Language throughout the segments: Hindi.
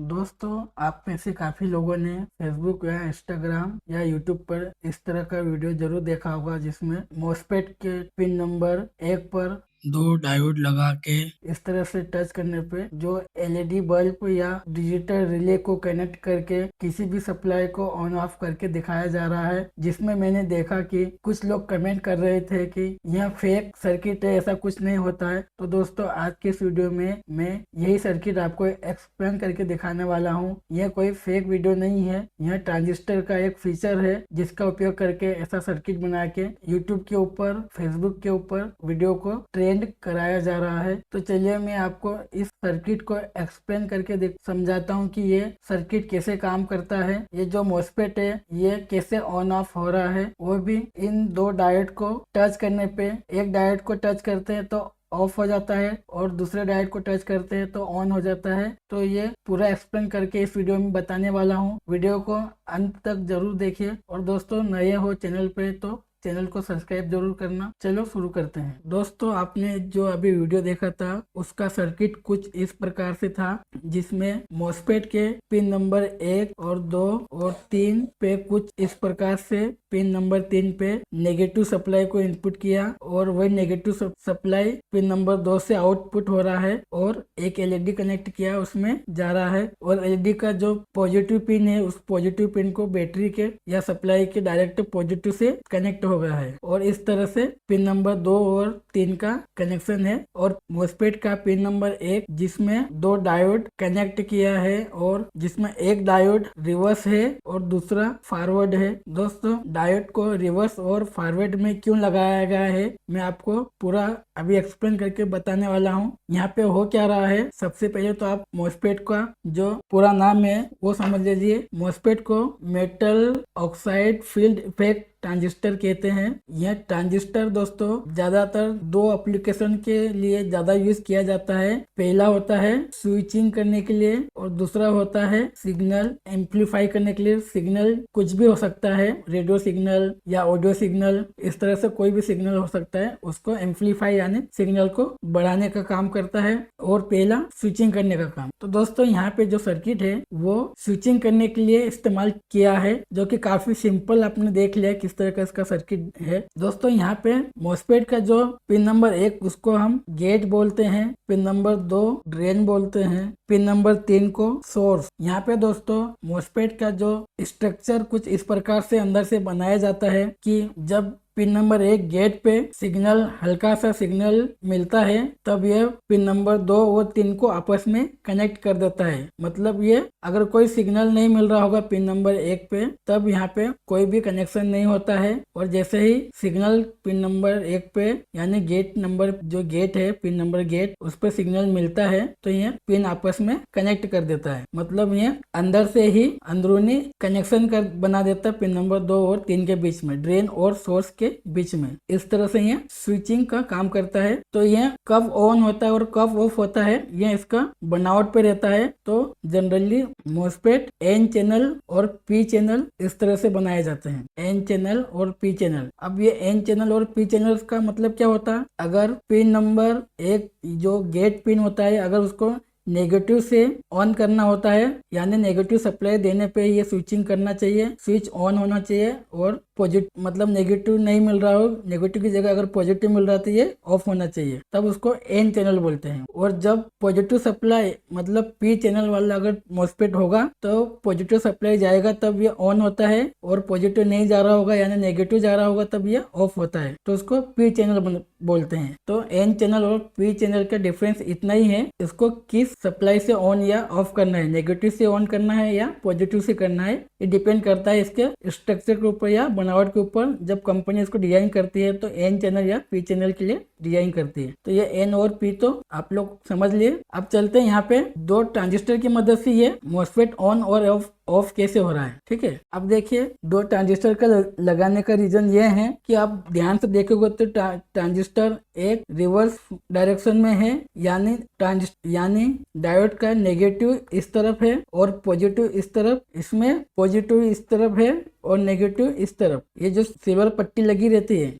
दोस्तों, आप में से काफ़ी लोगों ने फेसबुक या इंस्टाग्राम या यूट्यूब पर इस तरह का वीडियो जरूर देखा होगा जिसमें मॉसफेट के पिन नंबर 1 पर दो डायोड लगा के इस तरह से टच करने पे जो एलईडी बल्ब या डिजिटल रिले को कनेक्ट करके किसी भी सप्लाई को ऑन ऑफ करके दिखाया जा रहा है। जिसमें मैंने देखा कि कुछ लोग कमेंट कर रहे थे कि यह फेक सर्किट है, ऐसा कुछ नहीं होता है। तो दोस्तों, आज के इस वीडियो में मैं यही सर्किट आपको एक्सप्लेन करके दिखाने वाला हूँ। यह कोई फेक वीडियो नहीं है, यह ट्रांजिस्टर का एक फीचर है जिसका उपयोग करके ऐसा सर्किट बना के यूट्यूब के ऊपर, फेसबुक के ऊपर वीडियो को ट्रेंड कराया जा रहा है। तो चलिए मैं आपको इस सर्किट को एक्सप्लेन करके समझाता हूँ कि ये सर्किट कैसे काम करता है। ये जो मॉसफेट है ये कैसे ऑन ऑफ हो रहा है, वो भी इन दो डायोड को टच करने पे। एक डायोड को टच करते हैं तो ऑफ हो जाता है और दूसरे डायोड को टच करते हैं तो ऑन हो जाता है। तो ये पूरा एक्सप्लेन करके इस वीडियो में बताने वाला हूँ। वीडियो को अंत तक जरूर देखिए और दोस्तों, नए हो चैनल पे तो चैनल को सब्सक्राइब जरूर करना। चलो शुरू करते हैं। दोस्तों, आपने जो अभी वीडियो देखा था उसका सर्किट कुछ इस प्रकार से था, जिसमें मॉसफेट के पिन नंबर 1 और 2 और 3 पे कुछ इस प्रकार से पिन नंबर 3 पे नेगेटिव सप्लाई को इनपुट किया और वही नेगेटिव सप्लाई पिन नंबर 2 से आउटपुट हो रहा है और एक एलईडी कनेक्ट किया उसमें जा रहा है। और एलईडी का जो पॉजिटिव पिन है उस पॉजिटिव पिन को बैटरी के या सप्लाई के डायरेक्ट पॉजिटिव से कनेक्ट हो गया है और इस तरह से पिन नंबर 2 और 3 का कनेक्शन है। और मॉसफेट का पिन नंबर 1 जिसमें दो डायोड कनेक्ट किया है और जिसमें एक डायोड रिवर्स है और दूसरा फॉरवर्ड है। दोस्तों, डायोड को रिवर्स और फॉरवर्ड में क्यों लगाया गया है मैं आपको पूरा अभी एक्सप्लेन करके बताने वाला हूँ। यहाँ पे हो क्या रहा है, सबसे पहले तो आप मॉसफेट का जो पूरा नाम है वो समझ लीजिए। मॉसफेट को metal oxide field effect transistor कहते हैं। यह ट्रांजिस्टर दोस्तों ज्यादातर दो एप्लीकेशन के लिए ज्यादा यूज किया जाता है। पहला होता है स्विचिंग करने के लिए और दूसरा होता है सिग्नल एम्पलीफाई करने के लिए। सिग्नल कुछ भी हो सकता है, रेडियो सिग्नल या ऑडियो सिग्नल, इस तरह से कोई भी सिग्नल हो सकता है। उसको एम्पलीफाई यानी सिग्नल को बढ़ाने का काम करता है और पहला स्विचिंग करने का काम। तो दोस्तों, यहाँ पे जो सर्किट है वो स्विचिंग करने के लिए इस्तेमाल किया है, जो कि काफी सिंपल आपने देख लिया किस तरह का इसका सर्किट है। दोस्तों, यहाँ पे मॉसफेट का जो पिन नंबर 1 उसको हम गेट बोलते हैं, पिन नंबर 2 ड्रेन बोलते हैं, पिन नंबर 3 को सोर्स। यहाँ पे दोस्तों मॉसफेट का जो स्ट्रक्चर कुछ इस प्रकार से अंदर से बनाया जाता है कि जब पिन नंबर 1 गेट पे सिग्नल, हल्का सा सिग्नल मिलता है तब यह पिन नंबर 2 और 3 को आपस में कनेक्ट कर देता है। मतलब ये अगर कोई सिग्नल नहीं मिल रहा होगा पिन नंबर 1 पे तब यहाँ पे कोई भी कनेक्शन नहीं होता है। और जैसे ही सिग्नल पिन नंबर 1 पे यानी गेट नंबर जो गेट है, पिन नंबर गेट, उस पर सिग्नल मिलता है तो ये पिन आपस में कनेक्ट कर देता है। मतलब ये अंदर से ही अंदरूनी कनेक्शन कर बना देता है पिन नंबर 2 और 3 के बीच में, ड्रेन और सोर्स के बीच में। इस तरह से ये स्विचिंग का काम करता है। तो ये कब ऑन होता है और कब ऑफ होता है ये इसका बनावट पे रहता है। तो जनरली मॉसफेट एन चैनल और पी चैनल इस तरह से बनाए जाते हैं, एन चैनल और पी चैनल। अब ये एन चैनल और पी चैनल का मतलब क्या होता है, अगर पिन नंबर 1 जो गेट पिन होता है अगर उसको नेगेटिव से ऑन करना होता है यानी नेगेटिव सप्लाई देने पे ये स्विचिंग करना चाहिए, स्विच ऑन होना चाहिए। और पॉजिटिव मतलब नेगेटिव नहीं मिल रहा हो, नेगेटिव की जगह अगर पॉजिटिव मिल रहा है तो ये ऑफ होना चाहिए, तब उसको एन चैनल बोलते हैं। और जब पॉजिटिव सप्लाई मतलब पी चैनल वाला अगर मॉसफेट होगा तो पॉजिटिव सप्लाई जाएगा तब ये ऑन होता है, और पॉजिटिव नहीं जा रहा होगा यानी नेगेटिव जा रहा होगा तब ये ऑफ होता है, तो उसको पी चैनल बोलते हैं। तो एन चैनल और पी चैनल का डिफरेंस इतना ही है, इसको किस सप्लाई से ऑन या ऑफ करना है, नेगेटिव से ऑन करना है या पॉजिटिव से करना है, ये डिपेंड करता है इसके स्ट्रक्चर के ऊपर या बनावट के ऊपर। जब कंपनी इसको डिजाइन करती है तो एन चैनल या पी चैनल के लिए डिजाइन करती है। तो ये एन और पी तो आप लोग समझ लिए। अब चलते हैं यहाँ पे दो ट्रांजिस्टर की मदद से ये मॉसफेट ऑन और ऑफ कैसे हो रहा है। ठीक है, अब देखिए दो ट्रांजिस्टर का लगाने का रीजन ये है कि आप ध्यान से देखोगे तो ट्रांजिस्टर एक रिवर्स डायरेक्शन में है, यानी डायोड का नेगेटिव इस तरफ है और पॉजिटिव इस तरफ, इसमें पॉजिटिव इस तरफ है और नेगेटिव इस तरफ। ये जो सिल्वर पट्टी लगी रहती है,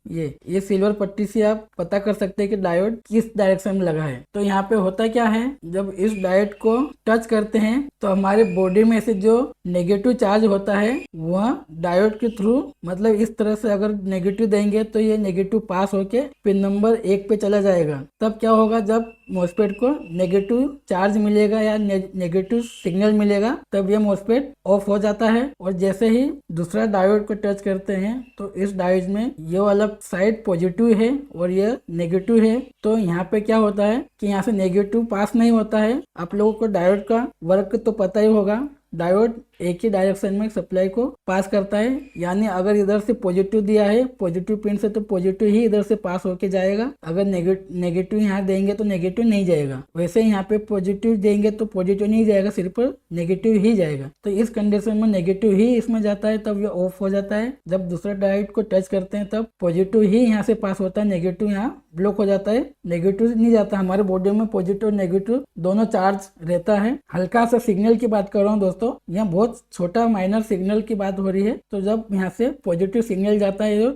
ये सिल्वर पट्टी से आप पता कर सकते हैं कि डायोड किस डायरेक्शन में लगा है। तो यहाँ पे होता क्या है, जब इस डायोड को टच करते हैं तो हमारे बॉडी में से जो नेगेटिव चार्ज होता है वह डायोड के थ्रू, मतलब इस तरह से अगर नेगेटिव देंगे तो ये नेगेटिव पास होके पिन नंबर 1 पे चला जाएगा। तब क्या होगा, जब मॉस्फेट को नेगेटिव चार्ज मिलेगा या नेगेटिव सिग्नल मिलेगा तब ये मॉस्फेट ऑफ हो जाता है। और जैसे ही दूसरा डायोड को टच करते हैं तो इस डायोड में ये वाला साइड पॉजिटिव है और ये नेगेटिव है। तो यहाँ पे क्या होता है कि यहाँ से नेगेटिव पास नहीं होता है। आप लोगों को डायोड का वर्क तो पता ही होगा, डायोड एक ही डायरेक्शन में सप्लाई को पास करता है, यानी अगर इधर से पॉजिटिव दिया है पॉजिटिव पिन से तो पॉजिटिव ही इधर से पास होके जाएगा। अगर नेगेटिव यहाँ देंगे तो नेगेटिव नहीं जाएगा। वैसे यहाँ पे पॉजिटिव देंगे तो पॉजिटिव नहीं जाएगा, सिर्फ नेगेटिव ही जाएगा। तो इस कंडीशन में नेगेटिव ही इसमें जाता है, तब ये ऑफ हो जाता है। जब दूसरा डायोड को टच करते हैं तब पॉजिटिव ही यहाँ से पास होता है, नेगेटिव यहाँ ब्लॉक हो जाता है, नेगेटिव नहीं जाता। हमारे बॉडी में पॉजिटिव और नेगेटिव दोनों चार्ज रहता है। हल्का सा सिग्नल की बात कर रहा हूँ दोस्तों, यहाँ बहुत छोटा माइनर सिग्नल की बात हो रही है। तो जब यहाँ से पॉजिटिव सिग्नल जाता है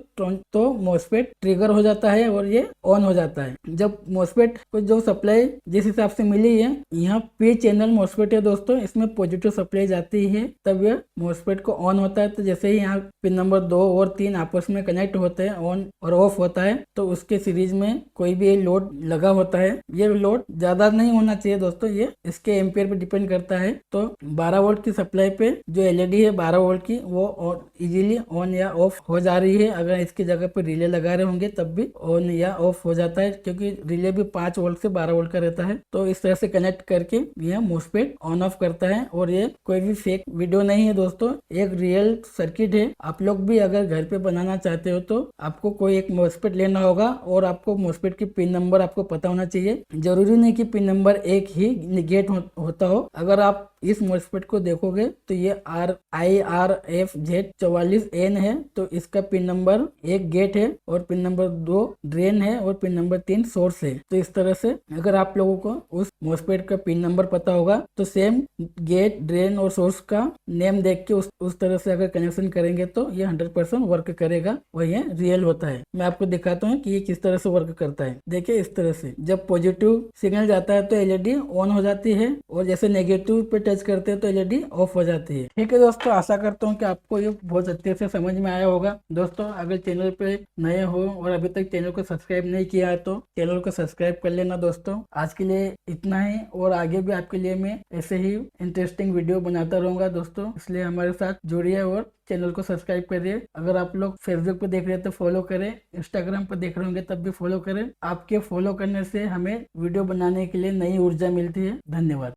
तो मॉस्फेट ट्रिगर हो जाता है और ये ऑन हो जाता है। जब मॉस्फेट को जो सप्लाई जिस हिसाब से मिली है, यहाँ पी चैनल मॉस्फेट है दोस्तों, इसमें पॉजिटिव सप्लाई जाती है तब ये मॉस्फेट को ऑन होता है। तो जैसे ही यहाँ पिन नंबर 2 और 3 आपस में कनेक्ट होते हैं, ऑन और ऑफ होता है, तो उसके सीरीज में कोई भी लोड लगा होता है। ये लोड ज्यादा नहीं होना चाहिए दोस्तों, ये इसके एम्पियर पे डिपेंड करता है। तो 12 वोल्ट की सप्लाई पे जो एलईडी है 12 वोल्ट की, वो इजीली ऑन या ऑफ हो जा रही है। अगर इसकी जगह पे रिले लगा रहे होंगे तब भी ऑन या ऑफ हो जाता है, क्योंकि रिले भी 5 वोल्ट से 12 वोल्ट का रहता है। तो इस तरह से कनेक्ट करके यह मॉस्फेट ऑन ऑफ करता है। और ये कोई भी फेक वीडियो नहीं है दोस्तों, एक रियल सर्किट है। आप लोग भी अगर घर पे बनाना चाहते हो तो आपको कोई एक मॉस्फेट लेना होगा और आपको मॉस्फेट की पिन नंबर आपको पता होना चाहिए। जरूरी नहीं कि पिन नंबर 1 ही गेट होता हो। अगर आप इस मॉस्फेट को देखोगे तो ये IRFZ44N है, तो इसका पिन नंबर 1 गेट है और पिन नंबर 2 ड्रेन है और पिन नंबर 3 सोर्स है। तो इस तरह से अगर आप लोगों को उस मॉस्फेट का पिन नंबर पता होगा तो सेम गेट, ड्रेन और सोर्स का नेम देख के उस तरह से अगर कनेक्शन करेंगे तो ये 100% वर्क करेगा और ये रियल होता है। मैं आपको दिखाता हूँ कि ये किस तरह से वर्क करता है। देखिए इस तरह से जब पॉजिटिव सिग्नल जाता है तो एलईडी ऑन हो जाती है और जैसे नेगेटिव पे टच करते हैं तो एलईडी ऑफ हो जाती है। ठीक है दोस्तों, आशा करता हूँ कि आपको ये बहुत अच्छे से समझ में आया होगा। दोस्तों अगर चैनल पे नए हो और अभी तक चैनल को सब्सक्राइब नहीं किया है तो चैनल को सब्सक्राइब कर लेना दोस्तों। आज के लिए इतना ही और आगे भी आपके लिए मैं ऐसे ही इंटरेस्टिंग वीडियो बनाता रहूंगा दोस्तों, इसलिए हमारे साथ जुड़िए और चैनल को सब्सक्राइब करिए। अगर आप लोग फेसबुक पे देख रहे हैं तो फॉलो करें, इंस्टाग्राम पर देख रहे होंगे तब भी फॉलो करें। आपके फॉलो करने से हमें वीडियो बनाने के लिए नई ऊर्जा मिलती है। धन्यवाद।